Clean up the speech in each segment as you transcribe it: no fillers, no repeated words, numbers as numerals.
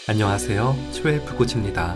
안녕하세요. 초헬프코치입니다.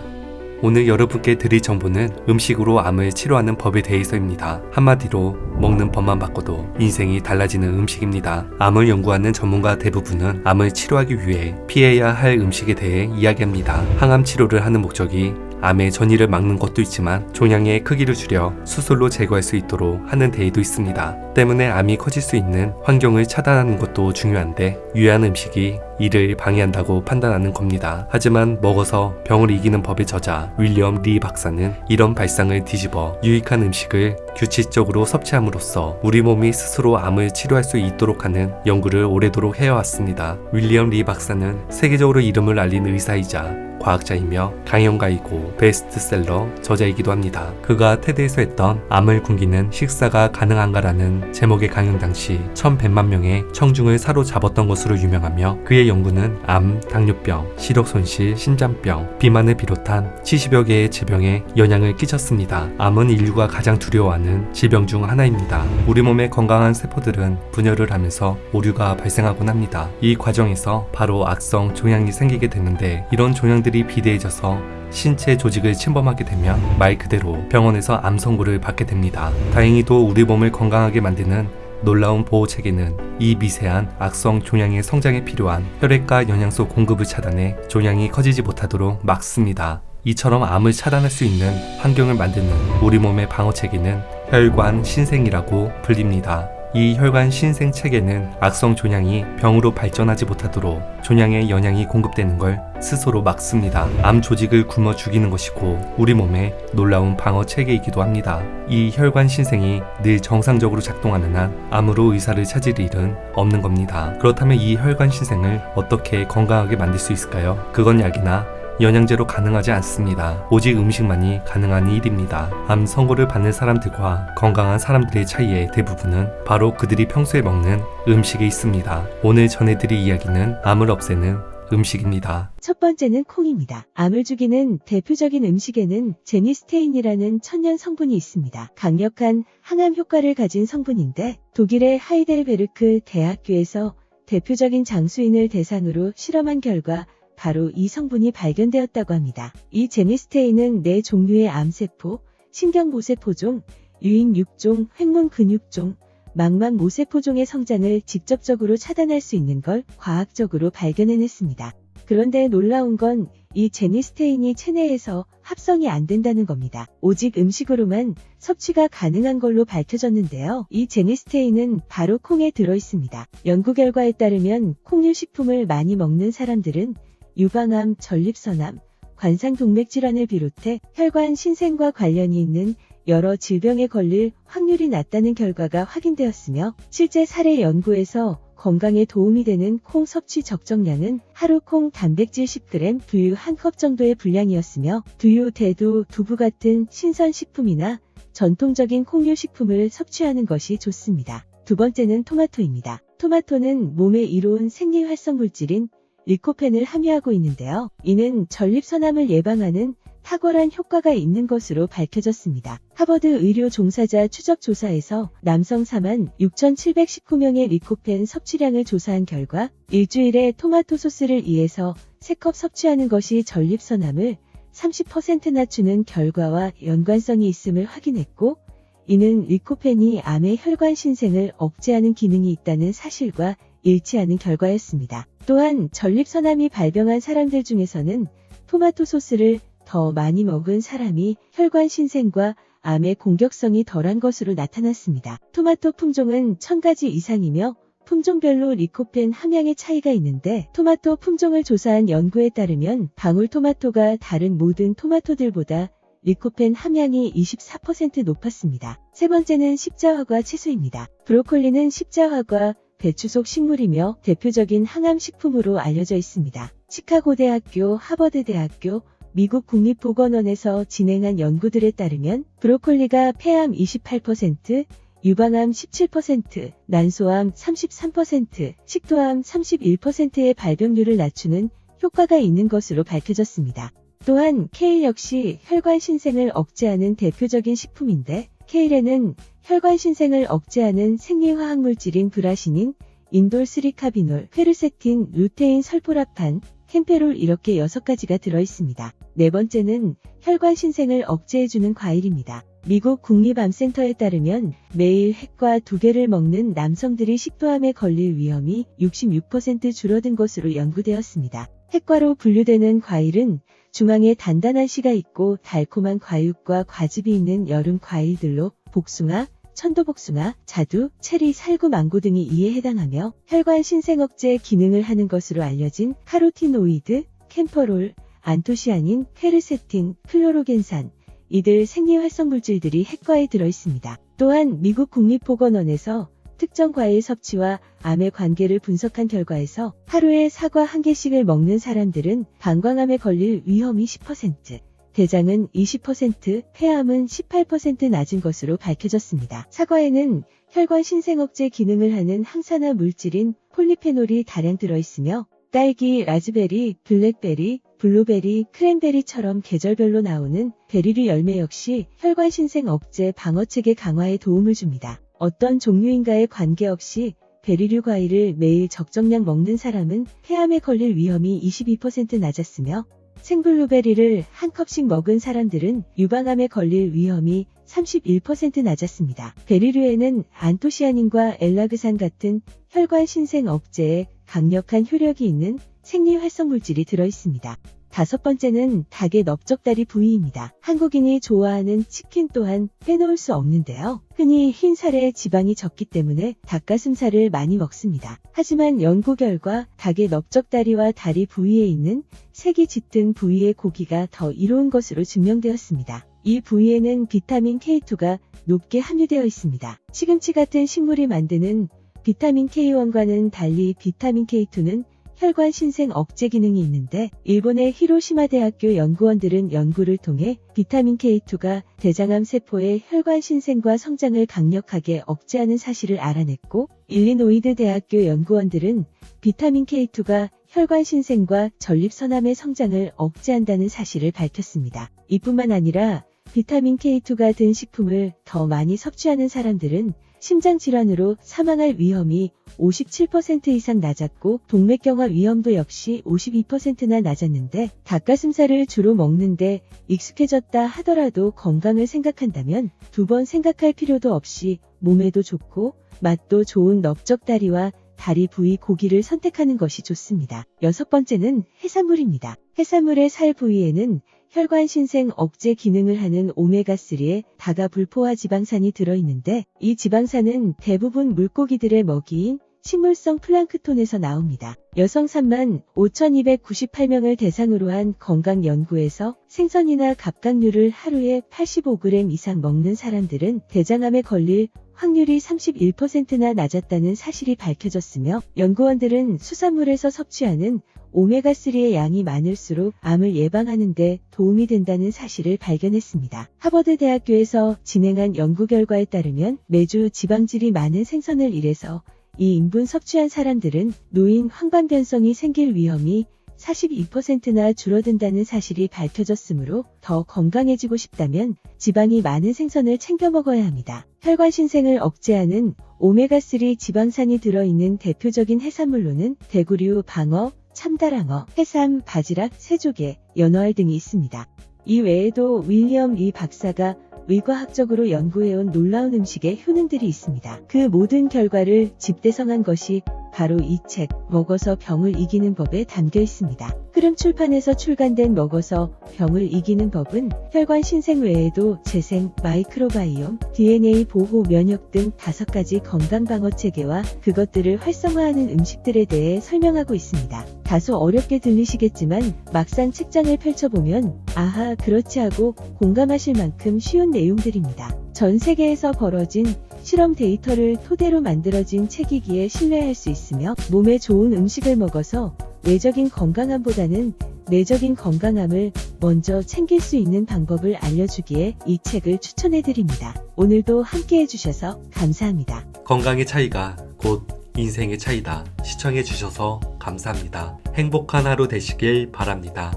오늘 여러분께 드릴 정보는 음식으로 암을 치료하는 법에 대해서입니다. 한마디로 먹는 법만 바꿔도 인생이 달라지는 음식입니다. 암을 연구하는 전문가 대부분은 암을 치료하기 위해 피해야 할 음식에 대해 이야기합니다. 항암 치료를 하는 목적이 암의 전이를 막는 것도 있지만 종양의 크기를 줄여 수술로 제거할 수 있도록 하는 데에도 있습니다. 때문에 암이 커질 수 있는 환경을 차단하는 것도 중요한데 유해한 음식이 이를 방해한다고 판단하는 겁니다. 하지만 먹어서 병을 이기는 법의 저자 윌리엄 리 박사는 이런 발상을 뒤집어 유익한 음식을 규칙적으로 섭취함으로써 우리 몸이 스스로 암을 치료할 수 있도록 하는 연구를 오래도록 해왔습니다. 윌리엄 리 박사는 세계적으로 이름을 알린 의사이자 과학자이며 강연가이고 베스트셀러 저자이기도 합니다. 그가 테드에서 했던 암을 굶기는 식사가 가능한가라는 제목의 강연 당시 1100만 명의 청중을 사로잡았던 것으로 유명하며 그의 연구는 암, 당뇨병, 시력손실, 심장병, 비만을 비롯한 70여 개의 질병에 영향을 끼쳤습니다. 암은 인류가 가장 두려워하는 질병 중 하나입니다. 우리 몸의 건강한 세포들은 분열을 하면서 오류가 발생하곤 합니다. 이 과정에서 바로 악성 종양이 생기게 되는데 이런 종양들이 비대해져서 신체 조직을 침범하게 되면 말 그대로 병원에서 암 선고를 받게 됩니다. 다행히도 우리 몸을 건강하게 만드는 놀라운 보호체계는 이 미세한 악성 종양의 성장에 필요한 혈액과 영양소 공급을 차단해 종양이 커지지 못하도록 막습니다. 이처럼 암을 차단할 수 있는 환경을 만드는 우리 몸의 방어체계는 혈관 신생이라고 불립니다. 이 혈관 신생 체계는 악성 종양이 병으로 발전하지 못하도록 종양에 영양이 공급되는 걸 스스로 막습니다. 암 조직을 굶어 죽이는 것이고 우리 몸의 놀라운 방어 체계이기도 합니다. 이 혈관 신생이 늘 정상적으로 작동하는 한 암으로 의사를 찾을 일은 없는 겁니다. 그렇다면 이 혈관 신생을 어떻게 건강하게 만들 수 있을까요? 그건 약이나 영양제로 가능하지 않습니다. 오직 음식만이 가능한 일입니다. 암 선고를 받는 사람들과 건강한 사람들의 차이의 대부분은 바로 그들이 평소에 먹는 음식에 있습니다. 오늘 전해드릴 이야기는 암을 없애는 음식입니다. 첫 번째는 콩입니다. 암을 죽이는 대표적인 음식에는 제니스테인이라는 천연 성분이 있습니다. 강력한 항암 효과를 가진 성분인데 독일의 하이델베르크 대학교에서 대표적인 장수인을 대상으로 실험한 결과 바로 이 성분이 발견되었다고 합니다. 이 제니스테인은 4종류의 암세포, 신경모세포종, 유익육종, 횡문근육종, 망막모세포종의 성장을 직접적으로 차단할 수 있는 걸 과학적으로 발견해냈습니다. 그런데 놀라운 건 이 제니스테인이 체내에서 합성이 안 된다는 겁니다. 오직 음식으로만 섭취가 가능한 걸로 밝혀졌는데요. 이 제니스테인은 바로 콩에 들어있습니다. 연구 결과에 따르면 콩류식품을 많이 먹는 사람들은 유방암, 전립선암, 관상동맥질환을 비롯해 혈관 신생과 관련이 있는 여러 질병에 걸릴 확률이 낮다는 결과가 확인되었으며 실제 사례 연구에서 건강에 도움이 되는 콩 섭취 적정량은 하루 콩 단백질 10g, 두유 1컵 정도의 분량이었으며 두유, 대두, 두부 같은 신선식품이나 전통적인 콩류식품을 섭취하는 것이 좋습니다. 두 번째는 토마토입니다. 토마토는 몸에 이로운 생리활성물질인 리코펜을 함유하고 있는데요. 이는 전립선암을 예방하는 탁월한 효과가 있는 것으로 밝혀졌습니다. 하버드 의료 종사자 추적 조사에서 남성 46,719명의 리코펜 섭취량을 조사한 결과 일주일에 토마토 소스를 2에서 3컵 섭취하는 것이 전립선암을 30% 낮추는 결과와 연관성이 있음을 확인했고 이는 리코펜이 암의 혈관 신생을 억제하는 기능이 있다는 사실과 일치하는 결과였습니다. 또한 전립선암이 발병한 사람들 중에서는 토마토 소스를 더 많이 먹은 사람이 혈관 신생과 암의 공격성이 덜한 것으로 나타났습니다. 토마토 품종은 1000가지 이상이며 품종별로 리코펜 함량의 차이가 있는데 토마토 품종을 조사한 연구에 따르면 방울토마토가 다른 모든 토마토들보다 리코펜 함량이 24% 높았습니다. 세 번째는 십자화과 채소입니다. 브로콜리는 십자화과 배추 속 식물이며 대표적인 항암식품으로 알려져 있습니다. 시카고대학교, 하버드대학교, 미국 국립보건원에서 진행한 연구들에 따르면 브로콜리가 폐암 28%, 유방암 17%, 난소암 33%, 식도암 31%의 발병률을 낮추는 효과가 있는 것으로 밝혀졌습니다. 또한 케일 역시 혈관 신생을 억제하는 대표적인 식품인데 케일에는 혈관 신생을 억제하는 생리화학물질인 브라시닌, 인돌3카비놀, 페르세틴, 루테인 설포라판, 캠페롤 이렇게 6가지가 들어있습니다. 네 번째는 혈관 신생을 억제해주는 과일입니다. 미국 국립암센터에 따르면 매일 햇과 2개를 먹는 남성들이 식도암에 걸릴 위험이 66% 줄어든 것으로 연구되었습니다. 햇과로 분류되는 과일은 중앙에 단단한 씨가 있고 달콤한 과육과 과즙이 있는 여름 과일들로 복숭아, 천도복숭아, 자두, 체리, 살구, 망고 등이 이에 해당하며 혈관 신생 억제 기능을 하는 것으로 알려진 카로티노이드, 캠퍼롤, 안토시아닌, 페르세틴, 플로로겐산, 이들 생리활성 물질들이 햇과에 들어있습니다. 또한 미국 국립보건원에서 특정 과일 섭취와 암의 관계를 분석한 결과에서 하루에 사과 1개씩을 먹는 사람들은 방광암에 걸릴 위험이 10%, 대장은 20%, 폐암은 18% 낮은 것으로 밝혀졌습니다. 사과에는 혈관 신생 억제 기능을 하는 항산화 물질인 폴리페놀이 다량 들어있으며 딸기, 라즈베리, 블랙베리, 블루베리, 크랜베리처럼 계절별로 나오는 베리류 열매 역시 혈관 신생 억제 방어체계 강화에 도움을 줍니다. 어떤 종류인가에 관계없이 베리류 과일을 매일 적정량 먹는 사람은 폐암에 걸릴 위험이 22% 낮았으며 생블루베리를 한 컵씩 먹은 사람들은 유방암에 걸릴 위험이 31% 낮았습니다. 베리류에는 안토시아닌과 엘라그산 같은 혈관 신생 억제에 강력한 효력이 있는 생리활성 물질이 들어있습니다. 다섯 번째는 닭의 넓적다리 부위입니다. 한국인이 좋아하는 치킨 또한 빼놓을 수 없는데요. 흔히 흰살에 지방이 적기 때문에 닭가슴살을 많이 먹습니다. 하지만 연구 결과 닭의 넓적다리와 다리 부위에 있는 색이 짙은 부위의 고기가 더 이로운 것으로 증명되었습니다. 이 부위에는 비타민 K2가 높게 함유되어 있습니다. 시금치 같은 식물이 만드는 비타민 K1과는 달리 비타민 K2는 혈관 신생 억제 기능이 있는데 일본의 히로시마 대학교 연구원들은 연구를 통해 비타민 K2가 대장암 세포의 혈관 신생과 성장을 강력하게 억제하는 사실을 알아냈고 일리노이드 대학교 연구원들은 비타민 K2가 혈관 신생과 전립선암의 성장을 억제한다는 사실을 밝혔습니다. 이뿐만 아니라 비타민 K2가 든 식품을 더 많이 섭취하는 사람들은 심장질환으로 사망할 위험이 57% 이상 낮았고 동맥경화 위험도 역시 52%나 낮았는데 닭가슴살을 주로 먹는데 익숙해졌다 하더라도 건강을 생각한다면 2번 생각할 필요도 없이 몸에도 좋고 맛도 좋은 넓적다리와 다리 부위 고기를 선택하는 것이 좋습니다. 여섯 번째는 해산물입니다. 해산물의 살 부위에는 혈관 신생 억제 기능을 하는 오메가3의 다가불포화 지방산이 들어있는데 이 지방산은 대부분 물고기들의 먹이인 식물성 플랑크톤에서 나옵니다. 여성 35,298명을 대상으로 한 건강 연구에서 생선이나 갑각류를 하루에 85g 이상 먹는 사람들은 대장암에 걸릴 확률이 31%나 낮았다는 사실이 밝혀졌으며 연구원들은 수산물에서 섭취하는 오메가3의 양이 많을수록 암을 예방하는 데 도움이 된다는 사실을 발견했습니다. 하버드 대학교에서 진행한 연구 결과에 따르면 매주 지방질이 많은 생선을 1에서 2인분 섭취한 사람들은 노인 황반변성이 생길 위험이 42%나 줄어든다는 사실이 밝혀졌으므로 더 건강해지고 싶다면 지방이 많은 생선을 챙겨 먹어야 합니다. 혈관 신생을 억제하는 오메가3 지방산이 들어있는 대표적인 해산물로는 대구류, 방어, 참다랑어, 해삼, 바지락, 새조개, 연어알 등이 있습니다. 이 외에도 윌리엄 리 박사가 의과학적으로 연구해온 놀라운 음식의 효능들이 있습니다. 그 모든 결과를 집대성한 것이 바로 이 책 먹어서 병을 이기는 법에 담겨 있습니다. 흐름 출판에서 출간된 먹어서 병을 이기는 법은 혈관 신생 외에도 재생, 마이크로바이옴, DNA 보호, 면역 등 5가지 건강 방어 체계와 그것들을 활성화하는 음식들에 대해 설명하고 있습니다. 다소 어렵게 들리시겠지만 막상 책장을 펼쳐보면 아하 그렇지 하고 공감하실 만큼 쉬운 내용들입니다. 전 세계에서 벌어진 실험 데이터를 토대로 만들어진 책이기에 신뢰할 수 있으며 몸에 좋은 음식을 먹어서 외적인 건강함보다는 내적인 건강함을 먼저 챙길 수 있는 방법을 알려주기에 이 책을 추천해드립니다. 오늘도 함께 해주셔서 감사합니다. 건강의 차이가 곧 인생의 차이다. 시청해주셔서 감사합니다. 행복한 하루 되시길 바랍니다.